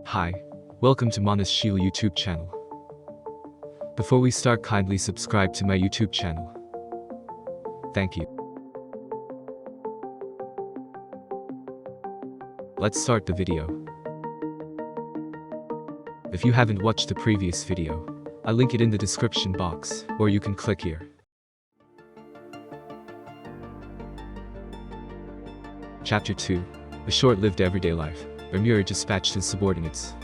Hi, welcome to Manas Shield YouTube channel. Before we start, kindly subscribe to my YouTube channel. Thank you. Let's start the video. If you haven't watched the previous video, I'll link it in the description box, or you can click here. Chapter 2, A Short-Lived Everyday Life. Rimuru dispatched his subordinates.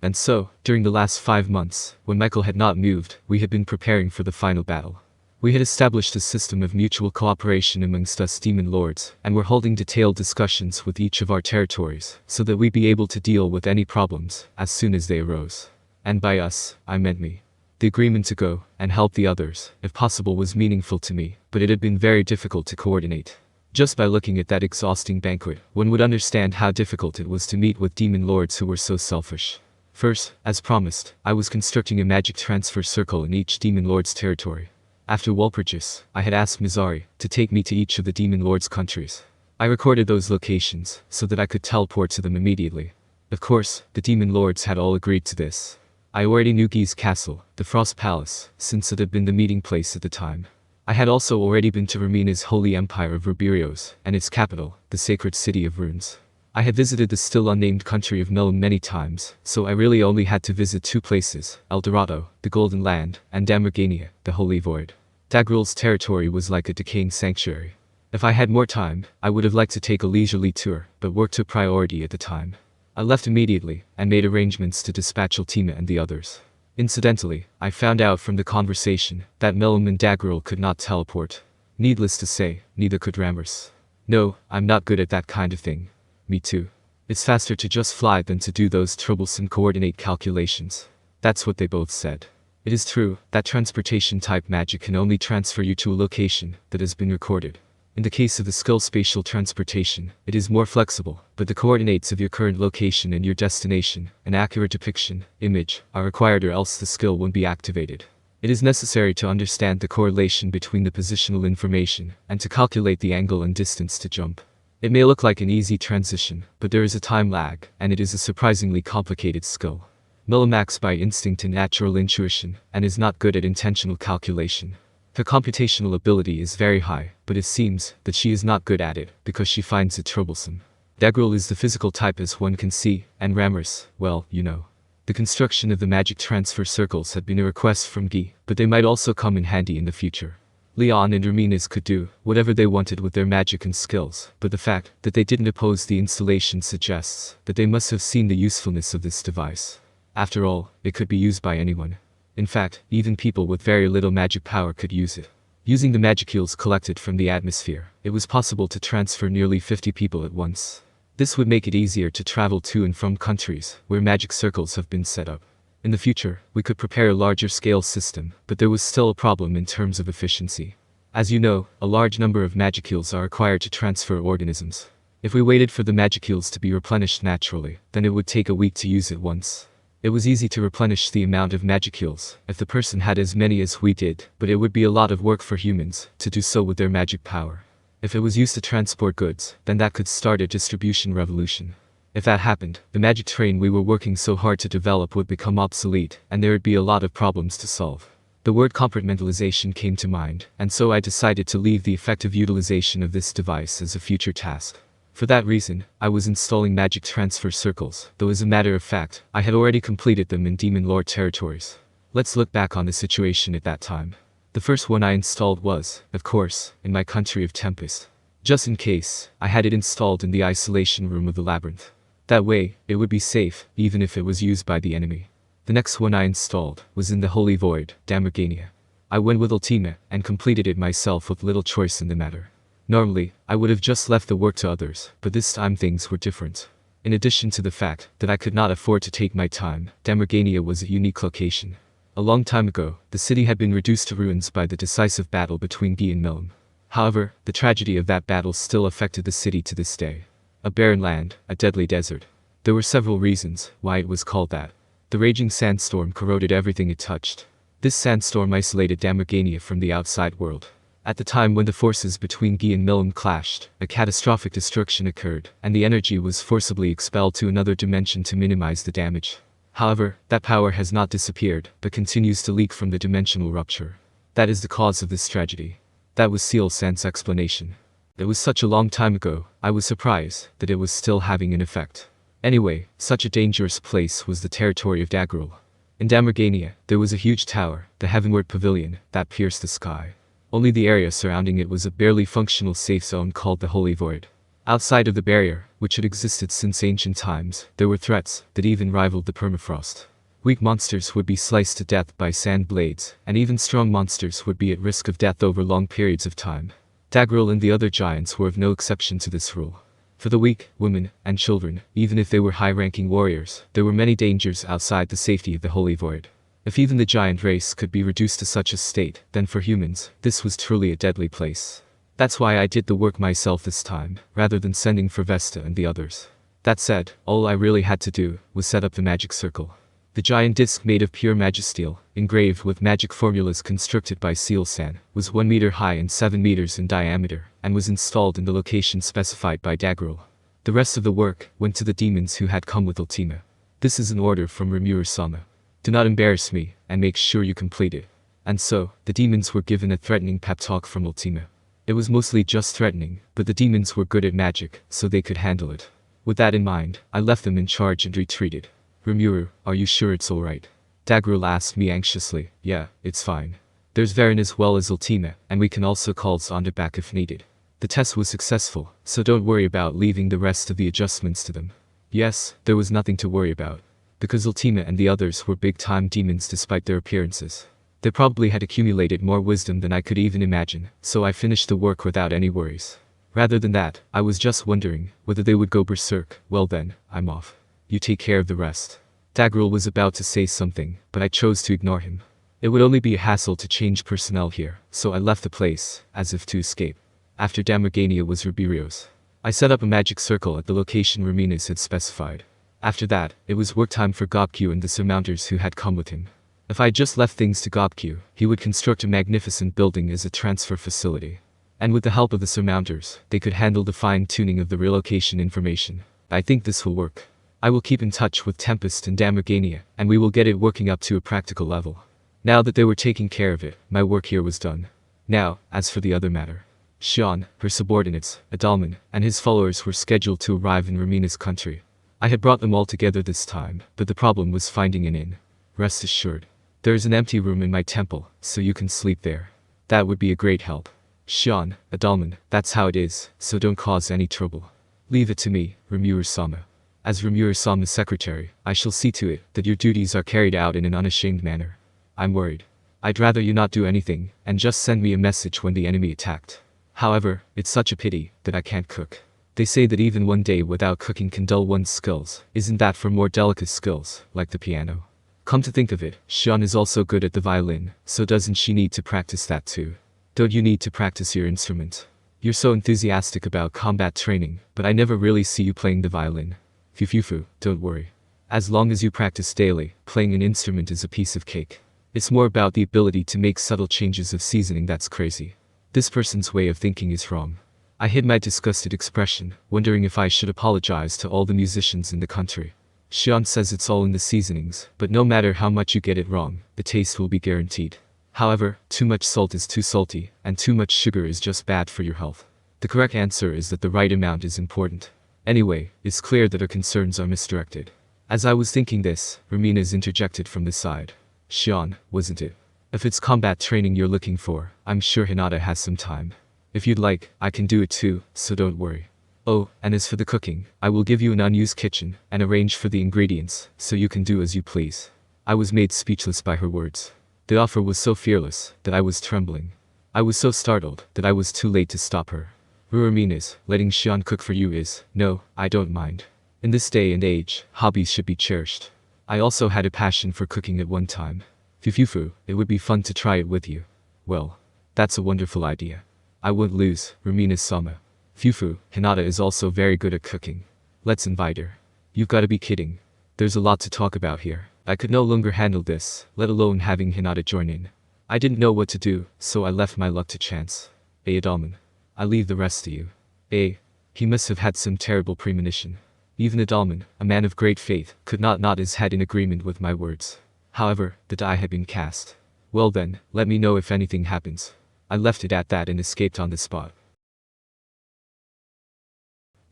And so, during the last 5 months, when Michael had not moved, we had been preparing for the final battle. We had established a system of mutual cooperation amongst us demon lords, and were holding detailed discussions with each of our territories, so that we'd be able to deal with any problems as soon as they arose. And by us, I meant me. The agreement to go and help the others, if possible, was meaningful to me, but it had been very difficult to coordinate. Just by looking at that exhausting banquet, one would understand how difficult it was to meet with demon lords who were so selfish. First, as promised, I was constructing a magic transfer circle in each demon lord's territory. After Walpurgis, I had asked Mizari to take me to each of the demon lord's countries. I recorded those locations so that I could teleport to them immediately. Of course, the demon lords had all agreed to this. I already knew Guy's castle, the Frost Palace, since it had been the meeting place at the time. I had also already been to Ramina's holy empire of Riberios, and its capital, the sacred city of runes. I had visited the still unnamed country of Milim many times, so I really only had to visit 2 places, El Dorado, the Golden Land, and Damergania, the Holy Void. Dagrul's territory was like a decaying sanctuary. If I had more time, I would have liked to take a leisurely tour, but work took priority at the time. I left immediately, and made arrangements to dispatch Ultima and the others. Incidentally, I found out from the conversation that Milim and Dagrul could not teleport. Needless to say, neither could Ramers. No, I'm not good at that kind of thing. Me too. It's faster to just fly than to do those troublesome coordinate calculations. That's what they both said. It is true that transportation type magic can only transfer you to a location that has been recorded. In the case of the skill spatial transportation, it is more flexible, but the coordinates of your current location and your destination, an accurate depiction, image, are required, or else the skill won't be activated. It is necessary to understand the correlation between the positional information, and to calculate the angle and distance to jump. It may look like an easy transition, but there is a time lag, and it is a surprisingly complicated skill. Milim acts by instinct and natural intuition, and is not good at intentional calculation. Her computational ability is very high, but it seems that she is not good at it, because she finds it troublesome. Dagrul is the physical type, as one can see, and Ramers, well, you know. The construction of the magic transfer circles had been a request from Guy, but they might also come in handy in the future. Leon and Hermines could do whatever they wanted with their magic and skills, but the fact that they didn't oppose the installation suggests that they must have seen the usefulness of this device. After all, it could be used by anyone. In fact, even people with very little magic power could use it. Using the magicules collected from the atmosphere, it was possible to transfer nearly 50 people at once. This would make it easier to travel to and from countries where magic circles have been set up. In the future, we could prepare a larger scale system, but there was still a problem in terms of efficiency. As you know, a large number of magicules are required to transfer organisms. If we waited for the magicules to be replenished naturally, then it would take a week to use it once. It was easy to replenish the amount of magicules if the person had as many as we did, but it would be a lot of work for humans to do so with their magic power. If it was used to transport goods, then that could start a distribution revolution. If that happened, the magic train we were working so hard to develop would become obsolete, and there would be a lot of problems to solve. The word compartmentalization came to mind, and so I decided to leave the effective utilization of this device as a future task. For that reason, I was installing magic transfer circles, though as a matter of fact, I had already completed them in Demon Lord territories. Let's look back on the situation at that time. The first one I installed was, of course, in my country of Tempest. Just in case, I had it installed in the isolation room of the labyrinth. That way, it would be safe, even if it was used by the enemy. The next one I installed was in the Holy Void, Damergania. I went with Ultima, and completed it myself with little choice in the matter. Normally, I would have just left the work to others, but this time things were different. In addition to the fact that I could not afford to take my time, Damergania was a unique location. A long time ago, the city had been reduced to ruins by the decisive battle between Guy and Milim. However, the tragedy of that battle still affected the city to this day. A barren land, a deadly desert. There were several reasons why it was called that. The raging sandstorm corroded everything it touched. This sandstorm isolated Damergania from the outside world. At the time when the forces between Gi and Milim clashed, a catastrophic destruction occurred, and the energy was forcibly expelled to another dimension to minimize the damage. However, that power has not disappeared, but continues to leak from the dimensional rupture. That is the cause of this tragedy. That was Seal-san's explanation. It was such a long time ago, I was surprised that it was still having an effect. Anyway, such a dangerous place was the territory of Daggerul. In Damergania, there was a huge tower, the Heavenward Pavilion, that pierced the sky. Only the area surrounding it was a barely functional safe zone called the Holy Void. Outside of the barrier, which had existed since ancient times, there were threats that even rivaled the permafrost. Weak monsters would be sliced to death by sand blades, and even strong monsters would be at risk of death over long periods of time. Daggerul and the other giants were of no exception to this rule. For the weak, women, and children, even if they were high-ranking warriors, there were many dangers outside the safety of the Holy Void. If even the giant race could be reduced to such a state, then for humans, this was truly a deadly place. That's why I did the work myself this time, rather than sending for Vesta and the others. That said, all I really had to do was set up the magic circle. The giant disc made of pure magisteel, engraved with magic formulas constructed by Seal-san, was 1 meter high and 7 meters in diameter, and was installed in the location specified by Daggerul. The rest of the work went to the demons who had come with Ultima. This is an order from Rimuru-sama. Do not embarrass me, and make sure you complete it. And so, the demons were given a threatening pep talk from Ultima. It was mostly just threatening, but the demons were good at magic, so they could handle it. With that in mind, I left them in charge and retreated. Rimuru, are you sure it's alright? Daggerul asked me anxiously. Yeah, it's fine. There's Varen as well as Ultima, and we can also call Zonda back if needed. The test was successful, so don't worry about leaving the rest of the adjustments to them. Yes, there was nothing to worry about. Because Ultima and the others were big-time demons despite their appearances. They probably had accumulated more wisdom than I could even imagine, so I finished the work without any worries. Rather than that, I was just wondering whether they would go berserk. Well then, I'm off. You take care of the rest. Daggerul was about to say something, but I chose to ignore him. It would only be a hassle to change personnel here, so I left the place, as if to escape. After Damergania was Riberios. I set up a magic circle at the location Raminas had specified. After that, it was work time for Gobkyu and the surmounters who had come with him. If I just left things to Gobkyu, he would construct a magnificent building as a transfer facility. And with the help of the surmounters, they could handle the fine-tuning of the relocation information. I think this will work. I will keep in touch with Tempest and Damergania, and we will get it working up to a practical level. Now that they were taking care of it, my work here was done. Now, as for the other matter. Xian, her subordinates, Adalman, and his followers were scheduled to arrive in Ramina's country. I had brought them all together this time, but the problem was finding an inn. Rest assured. There is an empty room in my temple, so you can sleep there. That would be a great help. Xian, Adalman, that's how it is, so don't cause any trouble. Leave it to me, Rimuru-sama. As Rimuru-sama's secretary, I shall see to it that your duties are carried out in an unashamed manner. I'm worried. I'd rather you not do anything, and just send me a message when the enemy attacked. However, it's such a pity that I can't cook. They say that even one day without cooking can dull one's skills. Isn't that for more delicate skills, like the piano? Come to think of it, Xian is also good at the violin, so doesn't she need to practice that too? Don't you need to practice your instrument? You're so enthusiastic about combat training, but I never really see you playing the violin. Fufufu, don't worry. As long as you practice daily, playing an instrument is a piece of cake. It's more about the ability to make subtle changes of seasoning that's crazy. This person's way of thinking is wrong. I hid my disgusted expression, wondering if I should apologize to all the musicians in the country. Xian says it's all in the seasonings, but no matter how much you get it wrong, the taste will be guaranteed. However, too much salt is too salty, and too much sugar is just bad for your health. The correct answer is that the right amount is important. Anyway, it's clear that our concerns are misdirected. As I was thinking this, Ramina's interjected from the side. Xian, wasn't it? If it's combat training you're looking for, I'm sure Hinata has some time. If you'd like, I can do it too, so don't worry. Oh, and as for the cooking, I will give you an unused kitchen, and arrange for the ingredients, so you can do as you please. I was made speechless by her words. The offer was so fearless, that I was trembling. I was so startled, that I was too late to stop her. Ruamina's, letting Xian cook for you is, no, I don't mind. In this day and age, hobbies should be cherished. I also had a passion for cooking at one time. Fufufu, it would be fun to try it with you. Well, that's a wonderful idea. I won't lose, Rumina-sama. Fufu, Hinata is also very good at cooking. Let's invite her. You've gotta be kidding. There's a lot to talk about here. I could no longer handle this, let alone having Hinata join in. I didn't know what to do, so I left my luck to chance. Adalman. I leave the rest to you. He must have had some terrible premonition. Even Adalman, a man of great faith, could not nod his head in agreement with my words. However, the die had been cast. Well then, let me know if anything happens. I left it at that and escaped on the spot.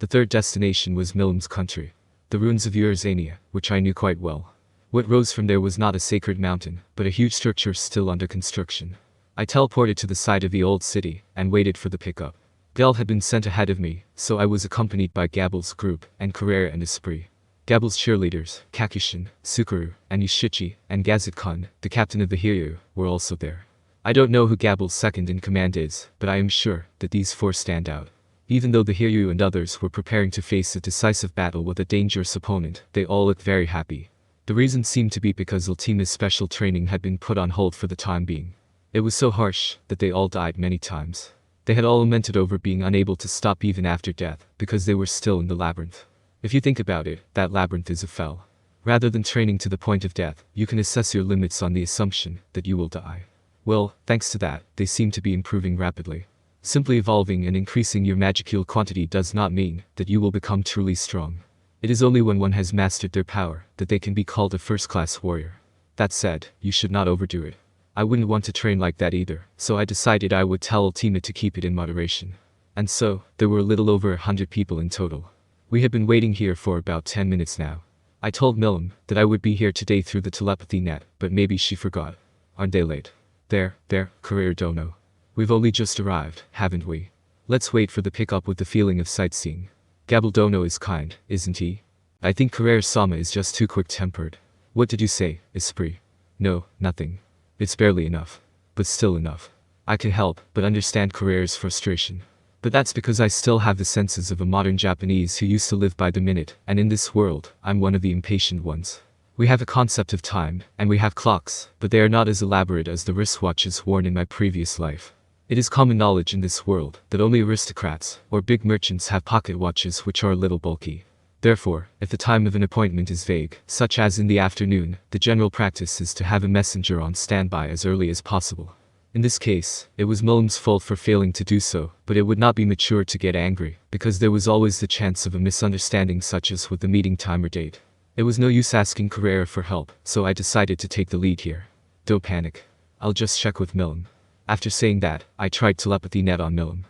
The third destination was Milim's country. The ruins of Urzania, which I knew quite well. What rose from there was not a sacred mountain, but a huge structure still under construction. I teleported to the side of the old city, and waited for the pickup. Del had been sent ahead of me, so I was accompanied by Gabel's group, and Carrera and Esprit. Gabel's cheerleaders, Kakushin, Sukuru, and Yushichi, and Gazit-kun, the captain of the Hiryu, were also there. I don't know who Gabel's second in command is, but I am sure that these four stand out. Even though the Hiryu and others were preparing to face a decisive battle with a dangerous opponent, they all looked very happy. The reason seemed to be because Ultima's special training had been put on hold for the time being. It was so harsh that they all died many times. They had all lamented over being unable to stop even after death, because they were still in the labyrinth. If you think about it, that labyrinth is a fell. Rather than training to the point of death, you can assess your limits on the assumption that you will die. Well, thanks to that, they seem to be improving rapidly. Simply evolving and increasing your magicule quantity does not mean that you will become truly strong. It is only when one has mastered their power that they can be called a first-class warrior. That said, you should not overdo it. I wouldn't want to train like that either, so I decided I would tell Ultima to keep it in moderation. And so, there were a little over 100 people in total. We had been waiting here for about 10 minutes now. I told Milim that I would be here today through the telepathy net, but maybe she forgot. Aren't they late? There, Career Dono. We've only just arrived, haven't we? Let's wait for the pickup with the feeling of sightseeing. Gabel Dono is kind, isn't he? I think Carrera-sama is just too quick-tempered. What did you say, Esprit? No, nothing. It's barely enough. But still enough. I can help, but understand Carrera's frustration. But that's because I still have the senses of a modern Japanese who used to live by the minute, and in this world, I'm one of the impatient ones. We have a concept of time, and we have clocks, but they are not as elaborate as the wristwatches worn in my previous life. It is common knowledge in this world that only aristocrats or big merchants have pocket watches which are a little bulky. Therefore, if the time of an appointment is vague, such as in the afternoon, the general practice is to have a messenger on standby as early as possible. In this case, it was Milim's fault for failing to do so, but it would not be mature to get angry, because there was always the chance of a misunderstanding such as with the meeting time or date. It was no use asking Carrera for help, so I decided to take the lead here. Don't panic. I'll just check with Milim. After saying that, I tried telepathy net on Milim.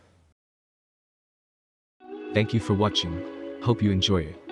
Thank you for watching. Hope you enjoy it.